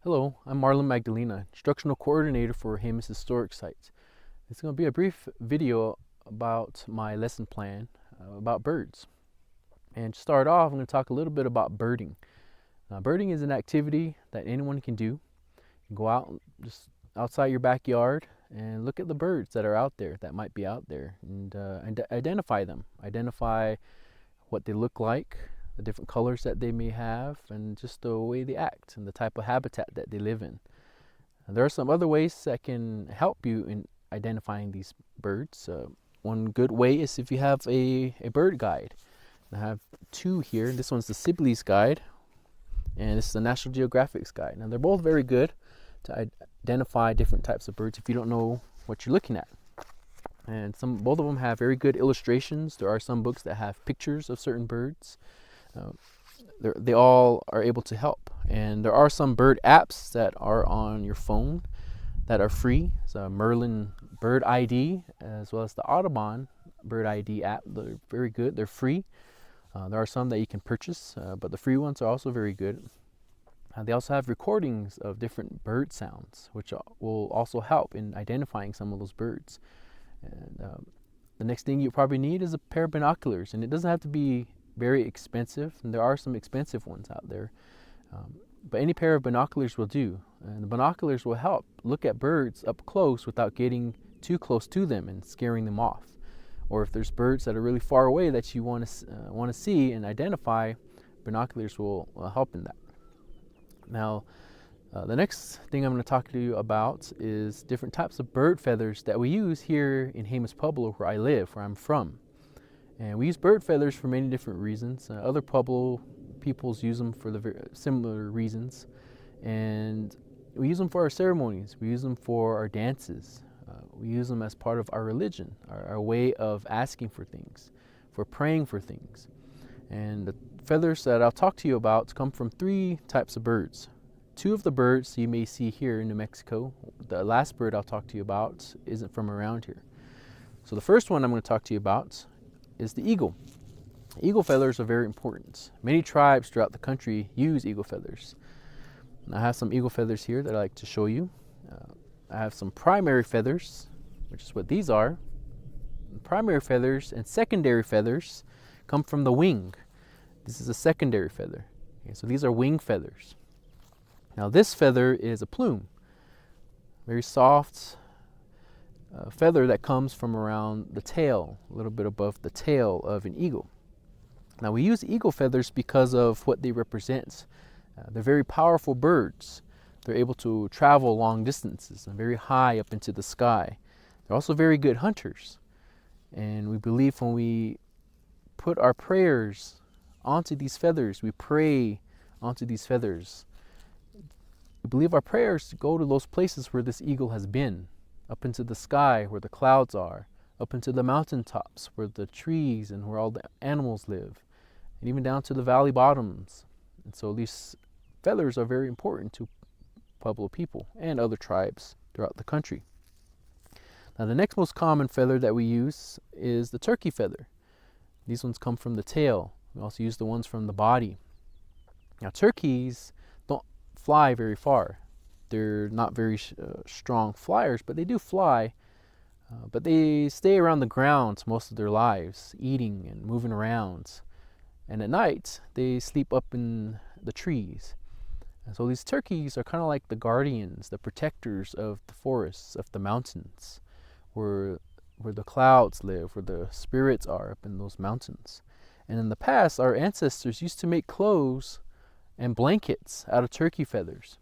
Hello, I'm Marlon Magdalena, Instructional Coordinator for Jemez Historic Sites. It's going to be a brief video about my lesson plan about birds. And to start off, I'm going to talk a little bit about birding. Birding is an activity that anyone can do. You can go out just outside your backyard and look at the birds that are out there, that might be out there, and identify them. Identify what they look like, the different colors that they may have, and just the way they act and the type of habitat that they live in. And there are some other ways that can help you in identifying these birds. One good way is if you have a bird guide. I have two here. This one's the Sibley's guide, and this is the National Geographic's guide. Now they're both very good to identify different types of birds if you don't know what you're looking at. And both of them have very good illustrations. There are some books that have pictures of certain birds. They all are able to help. And there are some bird apps that are on your phone that are free. So Merlin Bird ID, as well as the Audubon Bird ID app. They're very good. They're free. There are some that you can purchase, but the free ones are also very good. They also have recordings of different bird sounds, which will also help in identifying some of those birds. And the next thing you probably need is a pair of binoculars, and it doesn't have to be very expensive, and there are some expensive ones out there, but any pair of binoculars will do. And the binoculars will help look at birds up close without getting too close to them and scaring them off. Or if there's birds that are really far away that you want to see and identify, binoculars will help in that. Now, the next thing I'm going to talk to you about is different types of bird feathers that we use here in Jemez Pueblo, where I live, where I'm from. And we use bird feathers for many different reasons. Other Pueblo peoples use them for similar reasons. And we use them for our ceremonies. We use them for our dances. We use them as part of our religion, our way of asking for things, for praying for things. And the feathers that I'll talk to you about come from three types of birds. Two of the birds you may see here in New Mexico. The last bird I'll talk to you about isn't from around here. So the first one I'm going to talk to you about is the eagle. Eagle feathers are very important. Many tribes throughout the country use eagle feathers. And I have some eagle feathers here that I like to show you. I have some primary feathers, which is what these are. Primary feathers and secondary feathers come from the wing. This is a secondary feather. Okay, so these are wing feathers. Now this feather is a plume, very soft feather that comes from around the tail, a little bit above the tail of an eagle. Now we use eagle feathers because of what they represent. They're very powerful birds. They're able to travel long distances and very high up into the sky. They're also very good hunters. And we believe when we put our prayers onto these feathers, we pray onto these feathers, we believe our prayers go to those places where this eagle has been, up into the sky where the clouds are, up into the mountaintops where the trees and where all the animals live, and even down to the valley bottoms. And so these feathers are very important to Pueblo people and other tribes throughout the country. Now the next most common feather that we use is the turkey feather. These ones come from the tail. We also use the ones from the body. Now turkeys don't fly very far. They're not very strong flyers, but they do fly. But they stay around the ground most of their lives, eating and moving around. And at night, they sleep up in the trees. And so these turkeys are kind of like the guardians, the protectors of the forests, of the mountains, where the clouds live, where the spirits are up in those mountains. And in the past, our ancestors used to make clothes and blankets out of turkey feathers.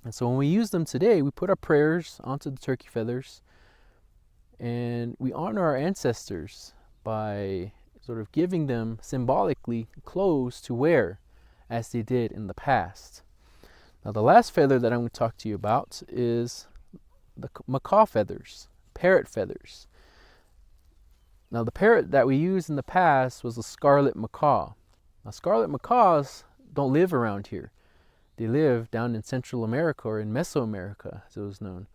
And so when we use them today, we put our prayers onto the turkey feathers, and we honor our ancestors by sort of giving them symbolically clothes to wear as they did in the past. Now the last feather that I'm going to talk to you about is the macaw feathers, parrot feathers. Now the parrot that we used in the past was a scarlet macaw. Now scarlet macaws don't live around here. They live down in Central America, or in Mesoamerica as it was known.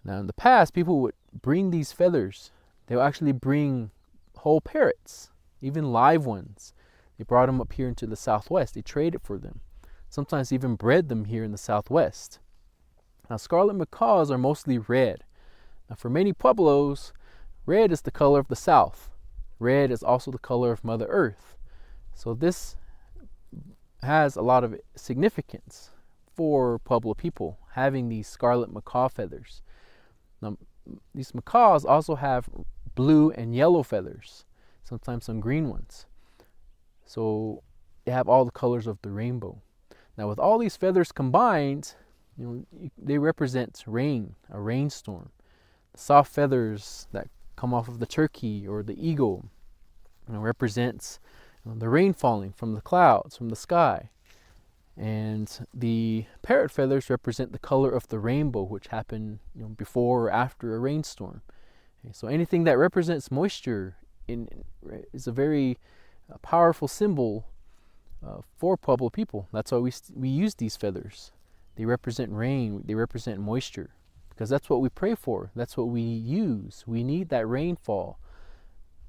Now in the past, people would bring these feathers. They would actually bring whole parrots, even live ones. They brought them up here into the Southwest. They traded for them. sometimes even bred them here in the Southwest. Now, scarlet macaws are mostly red. Now, for many Pueblos, red is the color of the South. Red is also the color of Mother Earth. So this has a lot of significance for Pueblo people, having these scarlet macaw feathers. Now, these macaws also have blue and yellow feathers, sometimes some green ones. So they have all the colors of the rainbow. Now, with all these feathers combined, they represent rain, a rainstorm. The soft feathers that come off of the turkey or the eagle represents the rain falling from the clouds, from the sky. And the parrot feathers represent the color of the rainbow, which happened before or after a rainstorm. Okay, so anything that represents moisture is a very powerful symbol for Pueblo people. That's why we use these feathers. They represent rain, they represent moisture, because that's what we pray for. That's what we use. We need that rainfall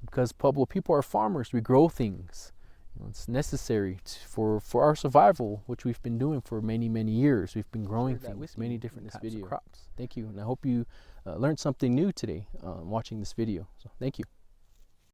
because Pueblo people are farmers. We grow things. It's necessary for our survival, which we've been doing for many, many years. We've been growing things, many different types of crops. Thank you, and I hope you learned something new today watching this video. So thank you.